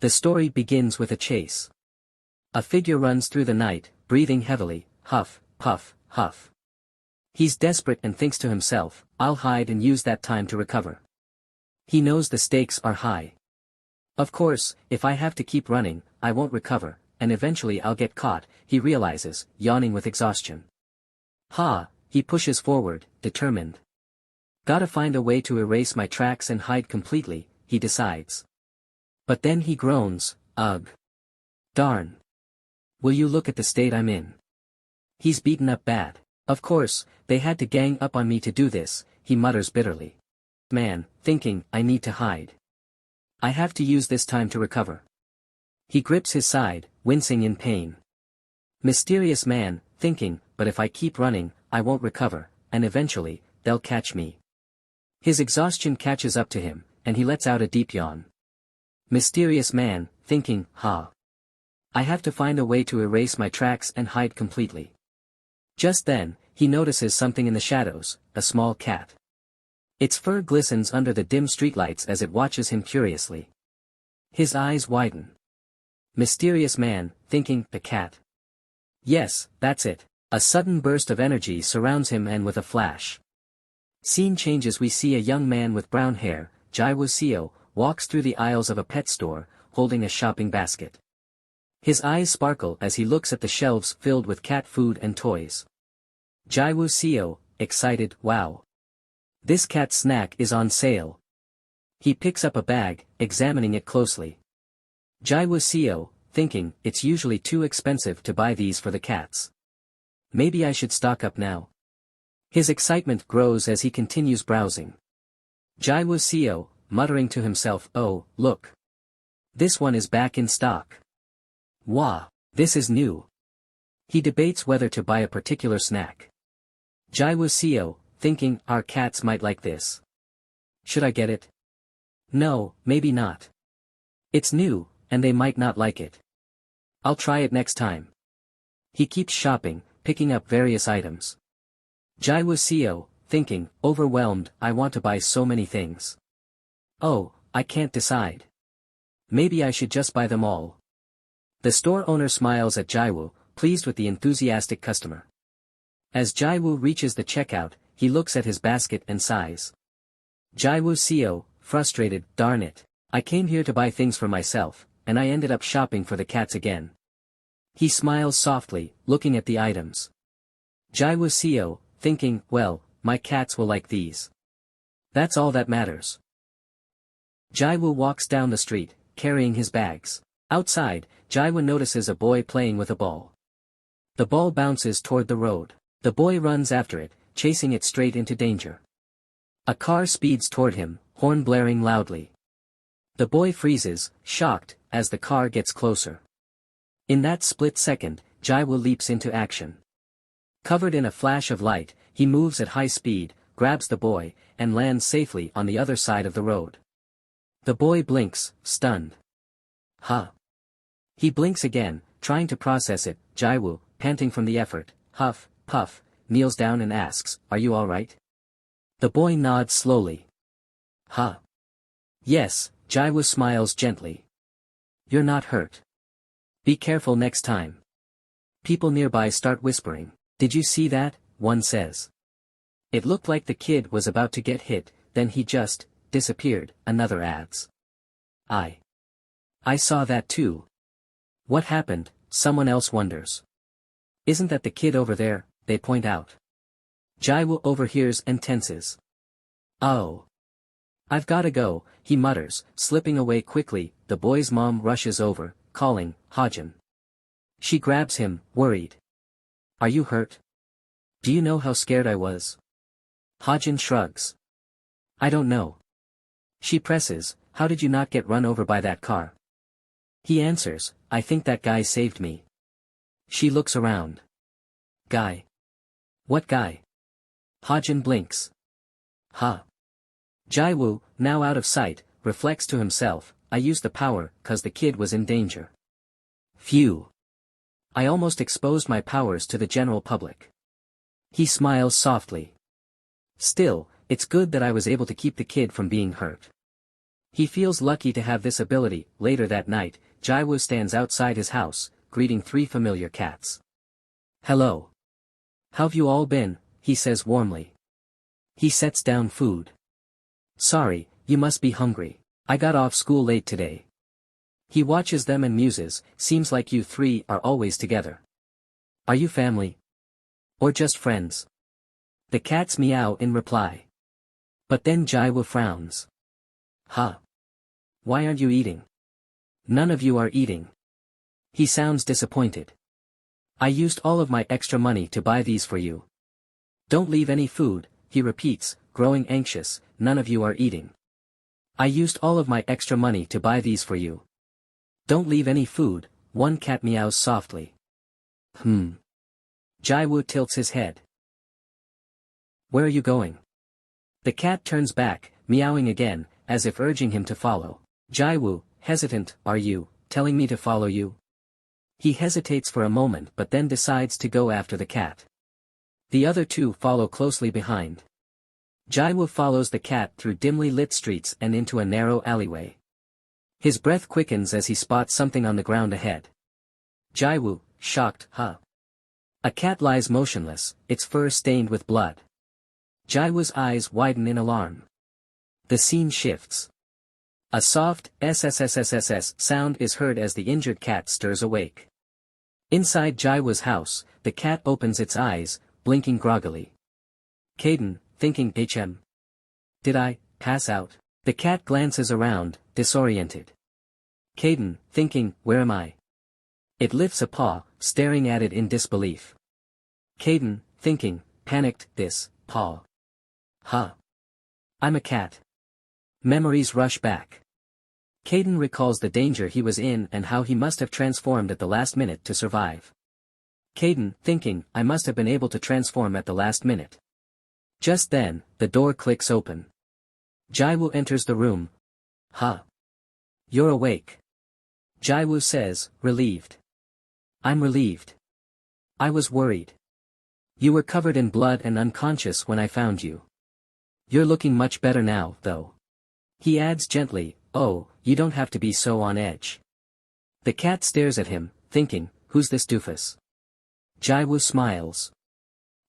The story begins with a chase. A figure runs through the night, breathing heavily, huff, puff, huff. He's desperate and thinks to himself, I'll hide and use that time to recover. He knows the stakes are high. Of course, if I have to keep running, I won't recover, and eventually I'll get caught, he realizes, yawning with exhaustion. He pushes forward, determined. Gotta find a way to erase my tracks and hide completely, he decides. But then he groans, ugh. Darn. Will you look at the state I'm in? He's beaten up bad. Of course, they had to gang up on me to do this, he mutters bitterly. Man, thinking, I need to hide. I have to use this time to recover. He grips his side, wincing in pain. Mysterious man, thinking, but if I keep running, I won't recover, and eventually, they'll catch me. His exhaustion catches up to him, and he lets out a deep yawn. Mysterious man, thinking, I have to find a way to erase my tracks and hide completely. Just then, he notices something in the shadows, a small cat. Its fur glistens under the dim streetlights as it watches him curiously. His eyes widen. Mysterious man, thinking, the cat. Yes, that's it. A sudden burst of energy surrounds him and with a flash. Scene changes. We see a young man with brown hair, jiwoo, walks through the aisles of a pet store, holding a shopping basket. His eyes sparkle as he looks at the shelves filled with cat food and toys. Jiwoo, excited, wow. This cat snack is on sale. He picks up a bag, examining it closely. Jiwoo, thinking, it's usually too expensive to buy these for the cats. Maybe I should stock up now. His excitement grows as he continues browsing. Jiwoo, muttering to himself, oh, look. This one is back in stock. Wow, this is new. He debates whether to buy a particular snack. Jiwoo, thinking, our cats might like this. Should I get it? No, maybe not. It's new, and they might not like it. I'll try it next time. He keeps shopping, picking up various items. Jiwoo, thinking, overwhelmed, I want to buy so many things. Oh, I can't decide. Maybe I should just buy them all. The store owner smiles at Jiwoo, pleased with the enthusiastic customer. As Jiwoo reaches the checkout, he looks at his basket and sighs. Jiwoo, frustrated, darn it. I came here to buy things for myself, and I ended up shopping for the cats again. He smiles softly, looking at the items. Jiwoo, thinking, well, my cats will like these. That's all that matters. Jiwoo walks down the street, carrying his bags. Outside, Jiwoo notices a boy playing with a ball. The ball bounces toward the road. The boy runs after it, chasing it straight into danger. A car speeds toward him, horn blaring loudly. The boy freezes, shocked, as the car gets closer. In that split second, Jiwoo leaps into action. Covered in a flash of light, he moves at high speed, grabs the boy, and lands safely on the other side of the road. The boy blinks, stunned. He blinks again, trying to process it. Jiwoo, panting from the effort, huff, puff, kneels down and asks, are you all right? The boy nods slowly. Yes, Jiwoo smiles gently. You're not hurt. Be careful next time. People nearby start whispering. Did you see that? One says. It looked like the kid was about to get hit, then he just disappeared, another adds. I saw that too. What happened? Someone else wonders. Isn't that the kid over there? They point out. Jiwoo overhears and tenses. Oh. I've gotta go, he mutters, slipping away quickly. The boy's mom rushes over, calling, Hajin. She grabs him, worried. Are you hurt? Do you know how scared I was? Hajin shrugs. I don't know. She presses, how did you not get run over by that car? He answers, I think that guy saved me. She looks around. Guy. What guy? Hajin blinks. Jiwoo, now out of sight, reflects to himself, I used the power, 'cause the kid was in danger. Phew. I almost exposed my powers to the general public. He smiles softly. Still, it's good that I was able to keep the kid from being hurt. He feels lucky to have this ability. Later that night, Jiwoo stands outside his house, greeting 3 familiar cats. Hello. How've you all been? He says warmly. He sets down food. Sorry, you must be hungry. I got off school late today. He watches them and muses, seems like you 3 are always together. Are you family? Or just friends? The cats meow in reply. But then Jiwoo frowns. Huh? Why aren't you eating? None of you are eating. He sounds disappointed. I used all of my extra money to buy these for you. Don't leave any food, he repeats, growing anxious, none of you are eating. I used all of my extra money to buy these for you. Don't leave any food, one cat meows softly. Jiwoo tilts his head. Where are you going? The cat turns back, meowing again, as if urging him to follow. Jiwoo, hesitant, are you telling me to follow you? He hesitates for a moment but then decides to go after the cat. The other 2 follow closely behind. Jiwoo follows the cat through dimly lit streets and into a narrow alleyway. His breath quickens as he spots something on the ground ahead. Jiwoo, shocked, huh? A cat lies motionless, its fur stained with blood. Jiwoo's eyes widen in alarm. The scene shifts. A soft SSSSSS sound is heard as the injured cat stirs awake. Inside Jiwoo's house, the cat opens its eyes, blinking groggily. Kayden, thinking Did I pass out? The cat glances around, disoriented. Kayden, thinking, where am I? It lifts a paw, staring at it in disbelief. Kayden, thinking, panicked, this paw. Huh? I'm a cat. Memories rush back. Kayden recalls the danger he was in and how he must have transformed at the last minute to survive. Kayden, thinking, I must have been able to transform at the last minute. Just then, the door clicks open. Jiwoo enters the room. Huh? You're awake. Jiwoo says, relieved. I'm relieved. I was worried. You were covered in blood and unconscious when I found you. You're looking much better now, though. He adds gently, oh, you don't have to be so on edge. The cat stares at him, thinking, who's this doofus? Jiwoo smiles.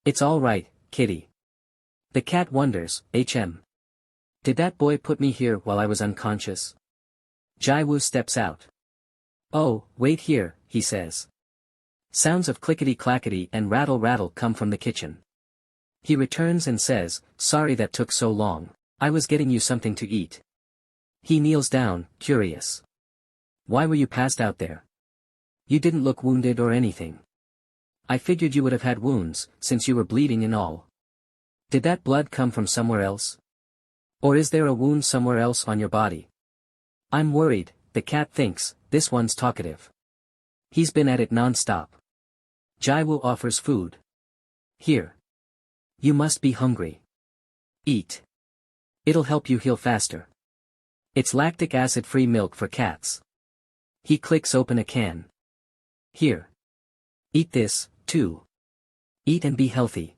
It's all right, kitty. The cat wonders, Did that boy put me here while I was unconscious? Jiwoo steps out. Oh, wait here, he says. Sounds of clickety-clackety and rattle-rattle come from the kitchen. He returns and says, sorry that took so long, I was getting you something to eat. He kneels down, curious. Why were you passed out there? You didn't look wounded or anything. I figured you would have had wounds, since you were bleeding and all. Did that blood come from somewhere else? Or is there a wound somewhere else on your body? I'm worried, the cat thinks, this one's talkative. He's been at it non-stop. Jiwoo offers food. Here. You must be hungry. Eat. It'll help you heal faster. It's lactic acid-free milk for cats. He clicks open a can. Here. Eat this, too. Eat and be healthy.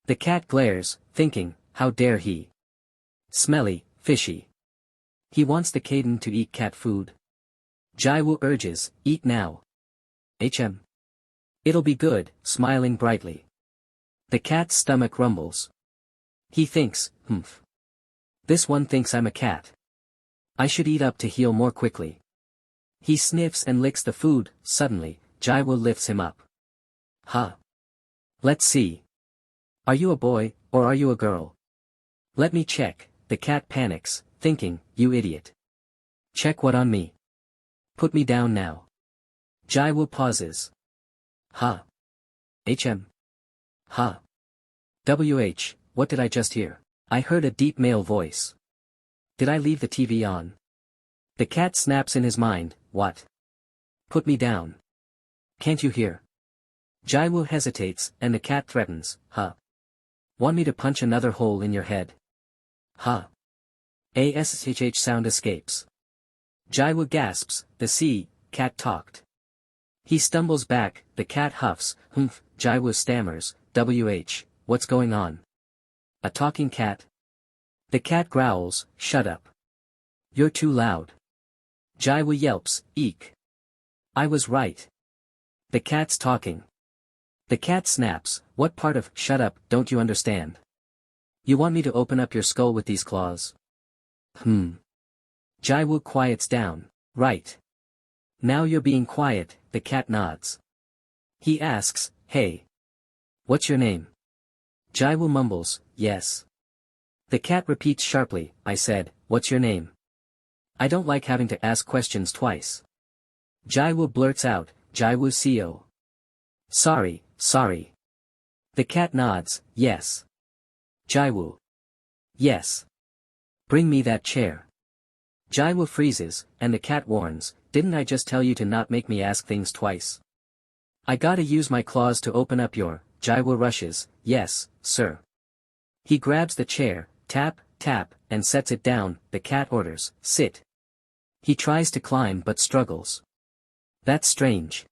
The cat glares, thinking, how dare he? Smelly, fishy. He wants the kayden to eat cat food. Jiwoo urges, eat now. It'll be good, smiling brightly. The cat's stomach rumbles. He thinks, humph. This one thinks I'm a cat. I should eat up to heal more quickly. He sniffs and licks the food, suddenly, Jiwoo lifts him up. Huh? Let's see. Are you a boy, or are you a girl? Let me check, the cat panics, thinking, you idiot. Check what on me? Put me down now. Jiwoo pauses. Huh? Huh? What did I just hear? I heard a deep male voice. Did I leave the TV on? The cat snaps in his mind, what? Put me down. Can't you hear? Jiwoo hesitates, and the cat threatens, huh? Want me to punch another hole in your head? Huh? A sshh sound escapes. Jiwoo gasps, the cat talked. He stumbles back, the cat huffs, humph, Jiwoo stammers, what's going on? A talking cat? The cat growls, shut up. You're too loud. Jiwoo yelps, eek. I was right. The cat's talking. The cat snaps, what part of shut up don't you understand? You want me to open up your skull with these claws? Jiwoo quiets down, right. Now you're being quiet, the cat nods. He asks, hey. What's your name? Jiwoo mumbles, yes. The cat repeats sharply, I said, what's your name? I don't like having to ask questions twice. Jiwoo blurts out, Jiwoo Seo. Sorry. The cat nods, yes. Jiwoo. Yes. Bring me that chair. Jiwoo freezes, and the cat warns, didn't I just tell you to not make me ask things twice? I gotta use my claws to open up your, Jiwoo rushes, yes, sir. He grabs the chair, tap, and sets it down, the cat orders, sit. He tries to climb but struggles. That's strange.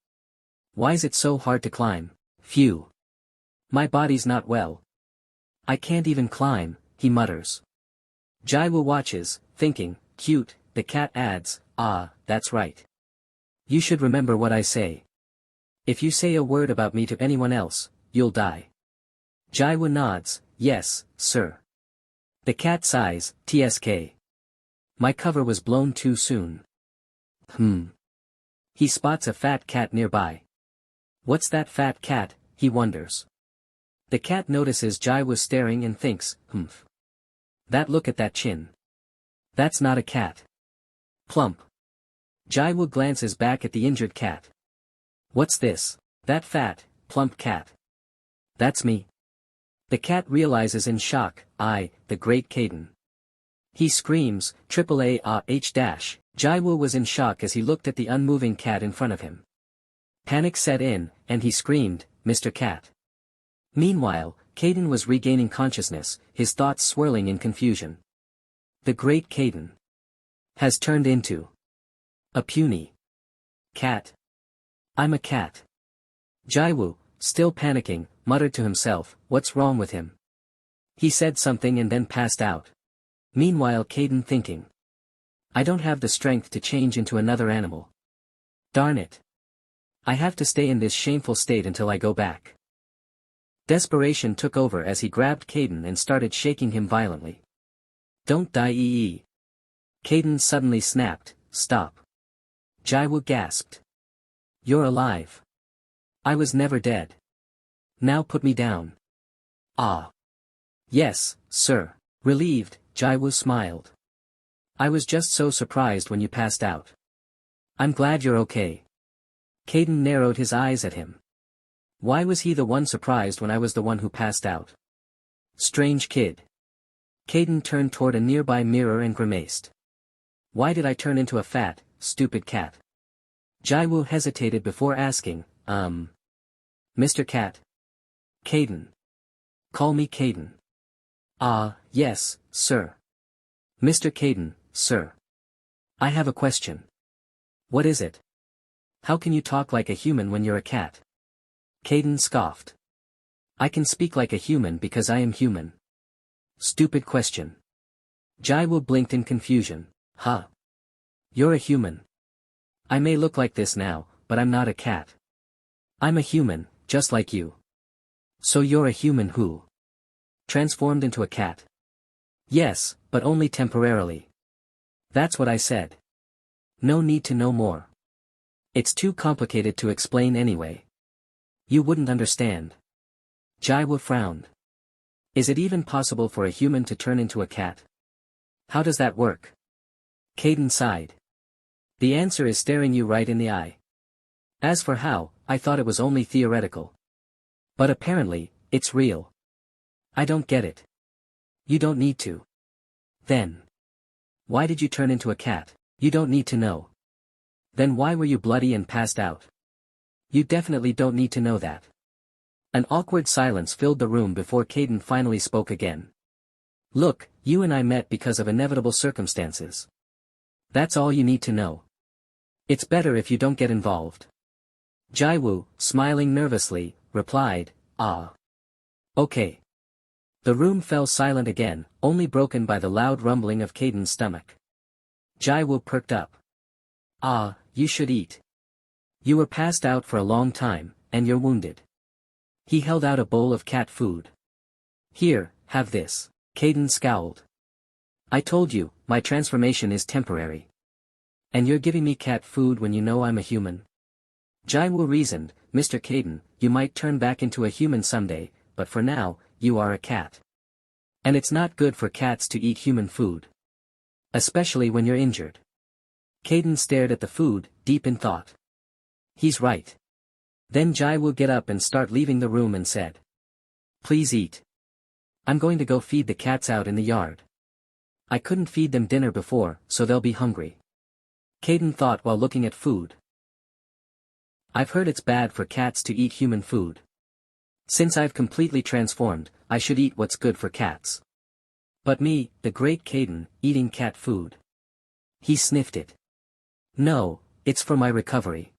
Why's it so hard to climb? Phew. My body's not well. I can't even climb, he mutters. Jiwoo watches, thinking, cute, the cat adds, that's right. You should remember what I say. If you say a word about me to anyone else, you'll die. Jiwoo nods, yes, sir. The cat sighs, tsk. My cover was blown too soon. He spots a fat cat nearby. What's that fat cat, he wonders. The cat notices Jiwoo staring and thinks, That look at that chin. That's not a cat. Plump. Jiwoo glances back at the injured cat. What's this? That fat, plump cat. That's me. The cat realizes in shock, the great Kayden. He screams, AAAH. Jiwoo was in shock as he looked at the unmoving cat in front of him. Panic set in, and he screamed, Mr. Cat. Meanwhile, Kayden was regaining consciousness, his thoughts swirling in confusion. The great Kayden has turned into a puny cat. I'm a cat. Jiwoo, still panicking, muttered to himself, what's wrong with him? He said something and then passed out. Meanwhile Kayden thinking. I don't have the strength to change into another animal. Darn it. I have to stay in this shameful state until I go back. Desperation took over as he grabbed Kayden and started shaking him violently. Don't die. Kayden suddenly snapped, stop. Jiwoo gasped. You're alive. I was never dead. Now put me down. Yes, sir. Relieved, Jiwoo smiled. I was just so surprised when you passed out. I'm glad you're okay. Kayden narrowed his eyes at him. Why was he the one surprised when I was the one who passed out? Strange kid. Kayden turned toward a nearby mirror and grimaced. Why did I turn into a fat, stupid cat? Jiwoo hesitated before asking, Mr. Cat? Kayden. Call me Kayden. Yes, sir. Mr. Kayden, sir. I have a question. What is it? How can you talk like a human when you're a cat? Kayden scoffed. I can speak like a human because I am human. Stupid question. Jiwoo blinked in confusion. You're a human. I may look like this now, but I'm not a cat. I'm a human, just like you. So you're a human who transformed into a cat? Yes, but only temporarily. That's what I said. No need to know more. It's too complicated to explain anyway. You wouldn't understand. Jiwoo frowned. Is it even possible for a human to turn into a cat? How does that work? Kayden sighed. The answer is staring you right in the eye. As for how, I thought it was only theoretical. But apparently, it's real. I don't get it. You don't need to. Then. Why did you turn into a cat? You don't need to know. Then why were you bloody and passed out? You definitely don't need to know that. An awkward silence filled the room before Kayden finally spoke again. Look, you and I met because of inevitable circumstances. That's all you need to know. It's better if you don't get involved. Jiwoo, smiling nervously, replied, Okay. The room fell silent again, only broken by the loud rumbling of Kayden's stomach. Jiwoo perked up. Ah, you should eat. You were passed out for a long time, and you're wounded. He held out a bowl of cat food. Here, have this. Kayden scowled. I told you, my transformation is temporary. And you're giving me cat food when you know I'm a human? Jiwoo reasoned, Mr. Kayden, you might turn back into a human someday, but for now, you are a cat. And it's not good for cats to eat human food. Especially when you're injured. Kayden stared at the food, deep in thought. He's right. Then Jiwoo get up and start leaving the room and said. Please eat. I'm going to go feed the cats out in the yard. I couldn't feed them dinner before, so they'll be hungry. Kayden thought while looking at food. I've heard it's bad for cats to eat human food. Since I've completely transformed, I should eat what's good for cats. But me, the great Kayden, eating cat food. He sniffed it. No, it's for my recovery.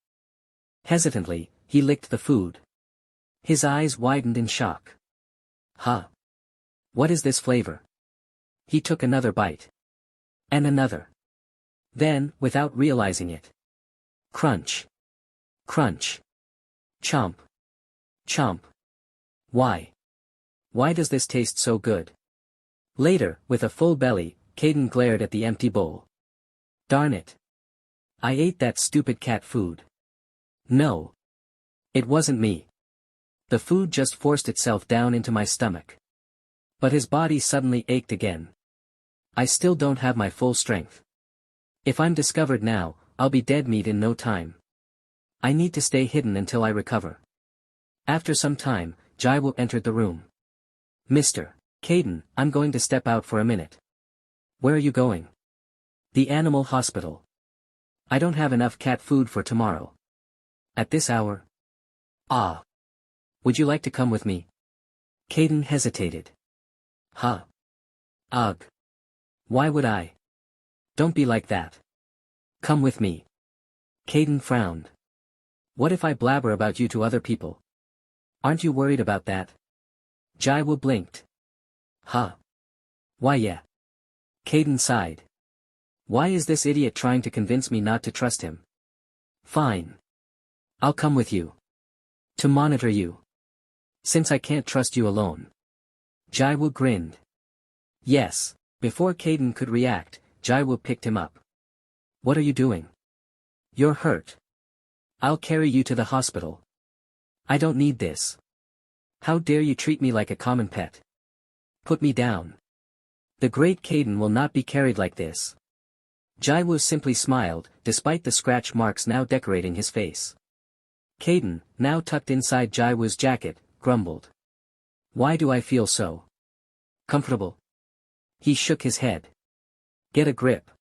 Hesitantly, he licked the food. His eyes widened in shock. Huh? What is this flavor? He took another bite. And another. Then, without realizing it. Crunch. Crunch. Chomp. Chomp. Why? Why does this taste so good? Later, with a full belly, Kayden glared at the empty bowl. Darn it. I ate that stupid cat food. No. It wasn't me. The food just forced itself down into my stomach. But his body suddenly ached again. I still don't have my full strength. If I'm discovered now, I'll be dead meat in no time. I need to stay hidden until I recover. After some time, Jiwoo entered the room. Mr. Kayden, I'm going to step out for a minute. Where are you going? The animal hospital. I don't have enough cat food for tomorrow. At this hour? Ah. Would you like to come with me? Kayden hesitated. Huh? Ugh. Why would I? Don't be like that. Come with me. Kayden frowned. What if I blabber about you to other people? Aren't you worried about that? Jiwoo blinked. Huh? Why yeah. Kayden sighed. Why is this idiot trying to convince me not to trust him? Fine. I'll come with you. To monitor you. Since I can't trust you alone. Jiwoo grinned. Yes. Before Kayden could react, Jiwoo picked him up. What are you doing? You're hurt. I'll carry you to the hospital. I don't need this. How dare you treat me like a common pet? Put me down. The great Kayden will not be carried like this. Jiwoo simply smiled, despite the scratch marks now decorating his face. Kayden, now tucked inside Jiwoo's jacket, grumbled. Why do I feel so comfortable? He shook his head. Get a grip.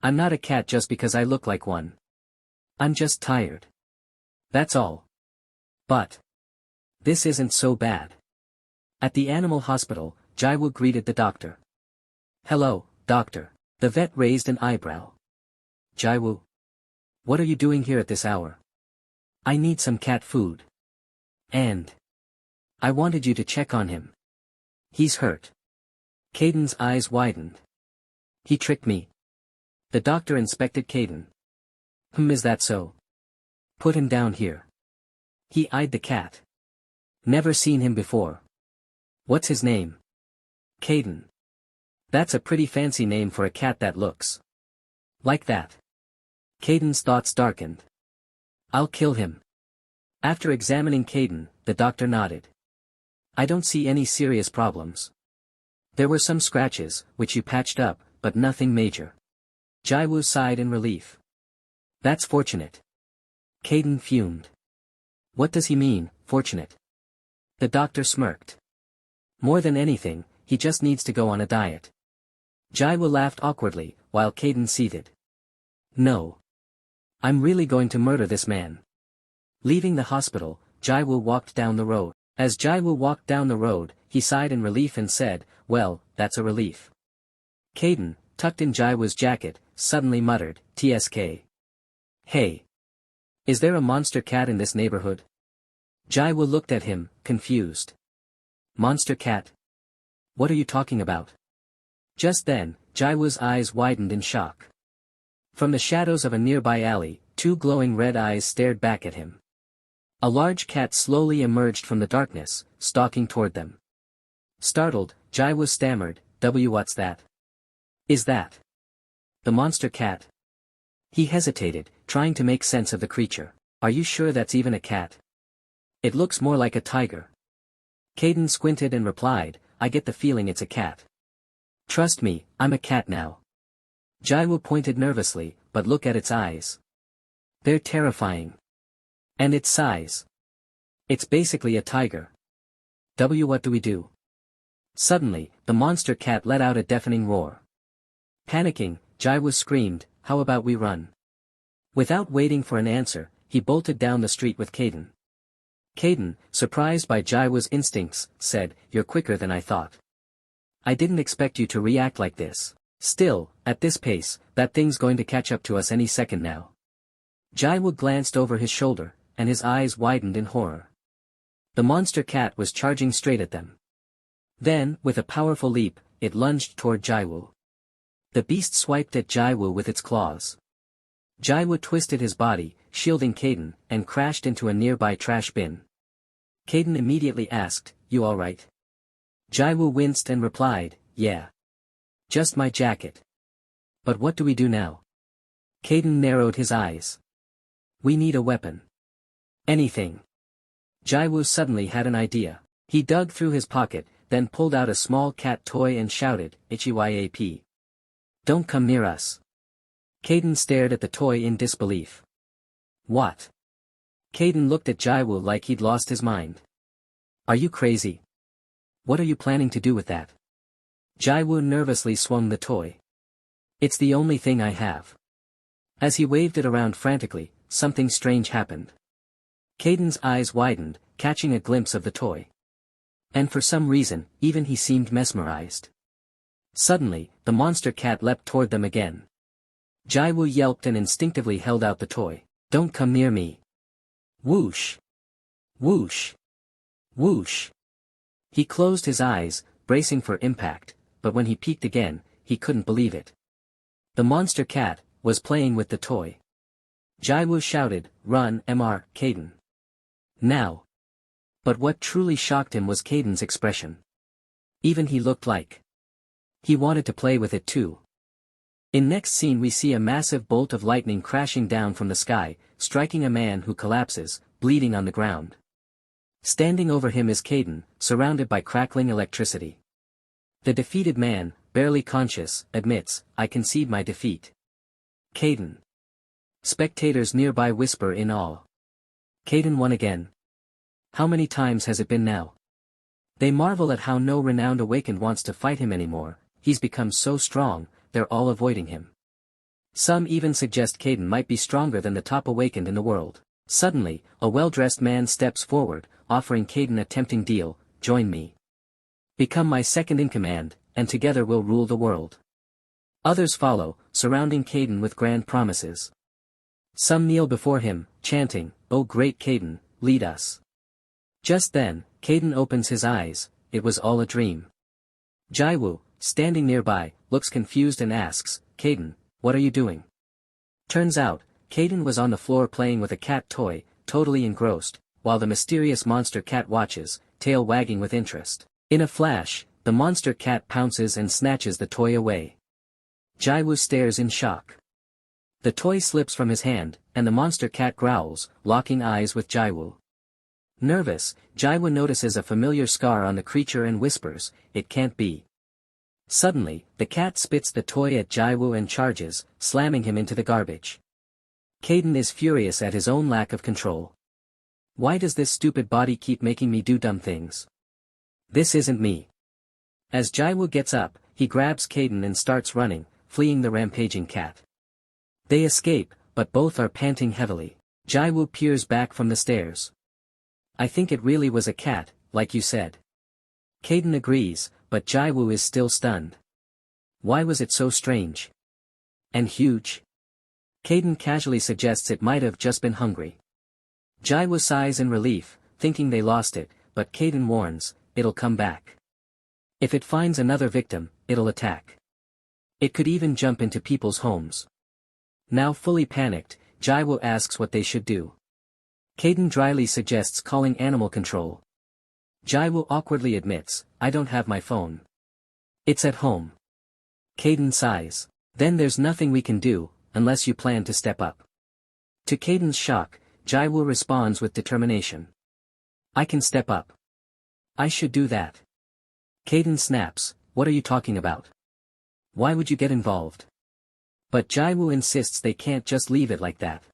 I'm not a cat just because I look like one. I'm just tired. That's all. But this isn't so bad. At the animal hospital, Jiwoo greeted the doctor. Hello, doctor. The vet raised an eyebrow. Jiwoo. What are you doing here at this hour? I need some cat food. And I wanted you to check on him. He's hurt. Kayden's eyes widened. He tricked me. The doctor inspected Kayden. Is that so? Put him down here. He eyed the cat. Never seen him before. What's his name? Kayden. That's a pretty fancy name for a cat that looks like that. Kayden's thoughts darkened. I'll kill him. After examining Kayden, the doctor nodded. I don't see any serious problems. There were some scratches, which you patched up, but nothing major. Jiwoo sighed in relief. That's fortunate. Kayden fumed. What does he mean, fortunate? The doctor smirked. More than anything, he just needs to go on a diet. Jiwoo laughed awkwardly, while Kayden seethed. No. I'm really going to murder this man. Leaving the hospital, Jiwoo walked down the road. As Jiwoo walked down the road, he sighed in relief and said, well, that's a relief. Kayden, tucked in Jiwoo's jacket, suddenly muttered, TSK. Hey. Is there a monster cat in this neighborhood? Jiwoo looked at him, confused. Monster cat? What are you talking about? Just then, Jiwoo's eyes widened in shock. From the shadows of a nearby alley, two glowing red eyes stared back at him. A large cat slowly emerged from the darkness, stalking toward them. Startled, Jiwoo stammered, What's that? Is that the monster cat? He hesitated, trying to make sense of the creature. Are you sure that's even a cat? It looks more like a tiger. Kayden squinted and replied, I get the feeling it's a cat. Trust me, I'm a cat now. Jiwoo pointed nervously, but look at its eyes. They're terrifying. And its size. It's basically a tiger. What do we do? Suddenly, the monster cat let out a deafening roar. Panicking, Jiwoo screamed, how about we run? Without waiting for an answer, he bolted down the street with Kayden. Kayden, surprised by Jiwoo's instincts, said, You're quicker than I thought. I didn't expect you to react like this. Still, at this pace, that thing's going to catch up to us any second now. Jiwoo glanced over his shoulder, and his eyes widened in horror. The monster cat was charging straight at them. Then, with a powerful leap, it lunged toward Jiwoo. The beast swiped at Jiwoo with its claws. Jiwoo twisted his body, shielding Kayden, and crashed into a nearby trash bin. Kayden immediately asked, You alright? Jiwoo winced and replied, Yeah. Just my jacket. But what do we do now? Kayden narrowed his eyes. We need a weapon. Anything. Jiwoo suddenly had an idea. He dug through his pocket, then pulled out a small cat toy and shouted, Hyap. Don't come near us. Kayden stared at the toy in disbelief. What? Kayden looked at Jiwoo like he'd lost his mind. Are you crazy? What are you planning to do with that? Jiwoo nervously swung the toy. It's the only thing I have. As he waved it around frantically, something strange happened. Kayden's eyes widened, catching a glimpse of the toy. And for some reason, even he seemed mesmerized. Suddenly, the monster cat leapt toward them again. Jiwoo yelped and instinctively held out the toy. Don't come near me. Whoosh! Whoosh! Whoosh! He closed his eyes, bracing for impact, but when he peeked again, he couldn't believe it. The monster cat was playing with the toy. Jiwoo shouted, Run, Kayden. Now. But what truly shocked him was Kayden's expression. Even he looked like he wanted to play with it too. In next scene we see a massive bolt of lightning crashing down from the sky, striking a man who collapses, bleeding on the ground. Standing over him is Kayden, surrounded by crackling electricity. The defeated man, barely conscious, admits, I concede my defeat. Kayden. Spectators nearby whisper in awe. Kayden won again. How many times has it been now? They marvel at how no renowned awakened wants to fight him anymore, he's become so strong, they're all avoiding him. Some even suggest Kayden might be stronger than the top awakened in the world. Suddenly, a well-dressed man steps forward, offering Kayden a tempting deal, join me. Become my second in command, and together we'll rule the world. Others follow, surrounding Kayden with grand promises. Some kneel before him, chanting, O great Kayden, lead us. Just then, Kayden opens his eyes, it was all a dream. Jiwoo, standing nearby, looks confused and asks, Kayden, what are you doing? Turns out, Kayden was on the floor playing with a cat toy, totally engrossed, while the mysterious monster cat watches, tail wagging with interest. In a flash, the monster cat pounces and snatches the toy away. Jiwoo stares in shock. The toy slips from his hand, and the monster cat growls, locking eyes with Jiwoo. Nervous, Jiwoo notices a familiar scar on the creature and whispers, it can't be. Suddenly, the cat spits the toy at Jiwoo and charges, slamming him into the garbage. Kayden is furious at his own lack of control. Why does this stupid body keep making me do dumb things? This isn't me. As Jiwoo gets up, he grabs Kayden and starts running, fleeing the rampaging cat. They escape, but both are panting heavily. Jiwoo peers back from the stairs. I think it really was a cat, like you said. Kayden agrees, but Jiwoo is still stunned. Why was it so strange? And huge? Kayden casually suggests it might have just been hungry. Jiwoo sighs in relief, thinking they lost it, but Kayden warns, it'll come back. If it finds another victim, it'll attack. It could even jump into people's homes. Now fully panicked, Jiwoo asks what they should do. Kayden dryly suggests calling animal control. Jiwoo awkwardly admits, I don't have my phone. It's at home. Kayden sighs. Then there's nothing we can do, unless you plan to step up. To Kayden's shock, Jiwoo responds with determination. I can step up. I should do that. Kayden snaps, what are you talking about? Why would you get involved? But Jiwoo insists they can't just leave it like that.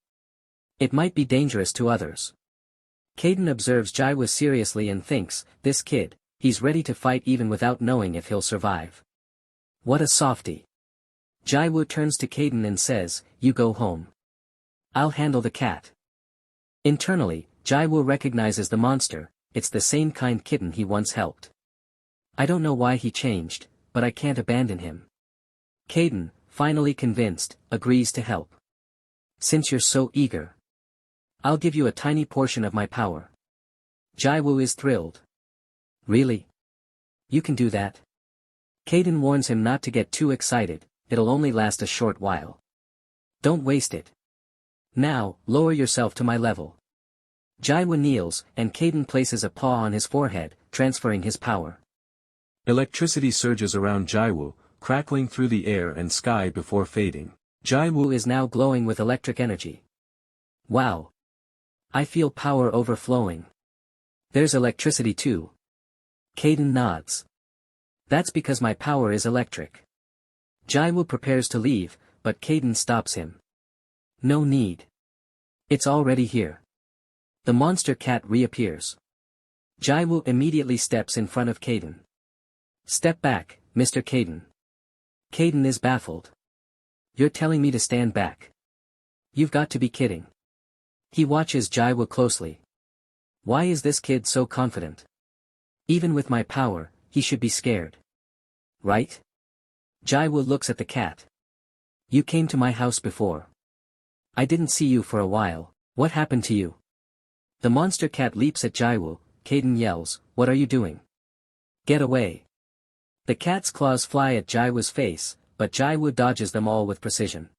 It might be dangerous to others. Kayden observes Jiwoo seriously and thinks, this kid, he's ready to fight even without knowing if he'll survive. What a softie. Jiwoo turns to Kayden and says, you go home. I'll handle the cat. Internally, Jiwoo recognizes the monster, it's the same kind kitten he once helped. I don't know why he changed, but I can't abandon him. Kayden, finally convinced, agrees to help. Since you're so eager, I'll give you a tiny portion of my power. Jiwoo is thrilled. Really? You can do that? Kayden warns him not to get too excited, it'll only last a short while. Don't waste it. Now, lower yourself to my level. Jiwoo kneels, and Kayden places a paw on his forehead, transferring his power. Electricity surges around Jiwoo, crackling through the air and sky before fading. Jiwoo is now glowing with electric energy. Wow. I feel power overflowing. There's electricity too. Kayden nods. That's because my power is electric. Jiwoo prepares to leave, but Kayden stops him. No need. It's already here. The monster cat reappears. Jiwoo immediately steps in front of Kayden. Step back, Mr. Kayden. Kayden is baffled. You're telling me to stand back? You've got to be kidding. He watches Jiwoo closely. Why is this kid so confident? Even with my power, he should be scared. Right? Jiwoo looks at the cat. You came to my house before. I didn't see you for a while, what happened to you? The monster cat leaps at Jiwoo, Kayden yells, what are you doing? Get away. The cat's claws fly at Jiwoo's face, but Jiwoo dodges them all with precision.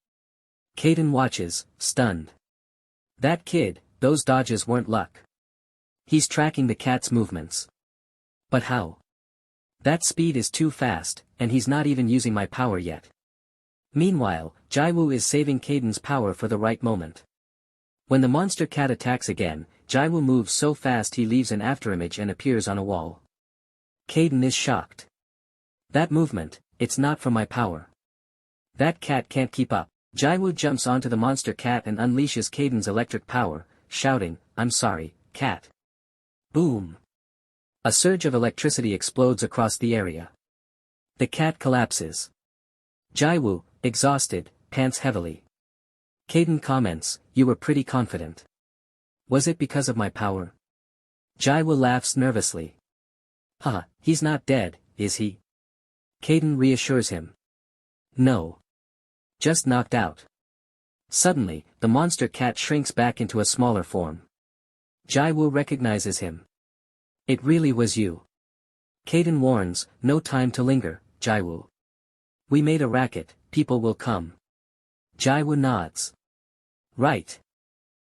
Kayden watches, stunned. That kid, those dodges weren't luck. He's tracking the cat's movements. But how? That speed is too fast, and he's not even using my power yet. Meanwhile, Jiwoo is saving Kayden's power for the right moment. When the monster cat attacks again, Jiwoo moves so fast he leaves an afterimage and appears on a wall. Kayden is shocked. That movement, it's not from my power. That cat can't keep up. Jiwoo jumps onto the monster cat and unleashes Kayden's electric power, shouting, I'm sorry, cat. Boom. A surge of electricity explodes across the area. The cat collapses. Jiwoo, exhausted, pants heavily. Kayden comments, you were pretty confident. Was it because of my power? Jiwoo laughs nervously. Haha, he's not dead, is he? Kayden reassures him. No. Just knocked out. Suddenly, the monster cat shrinks back into a smaller form. Jiwoo recognizes him. It really was you. Kayden warns, no time to linger, Jiwoo. We made a racket, people will come. Jiwoo nods. Right.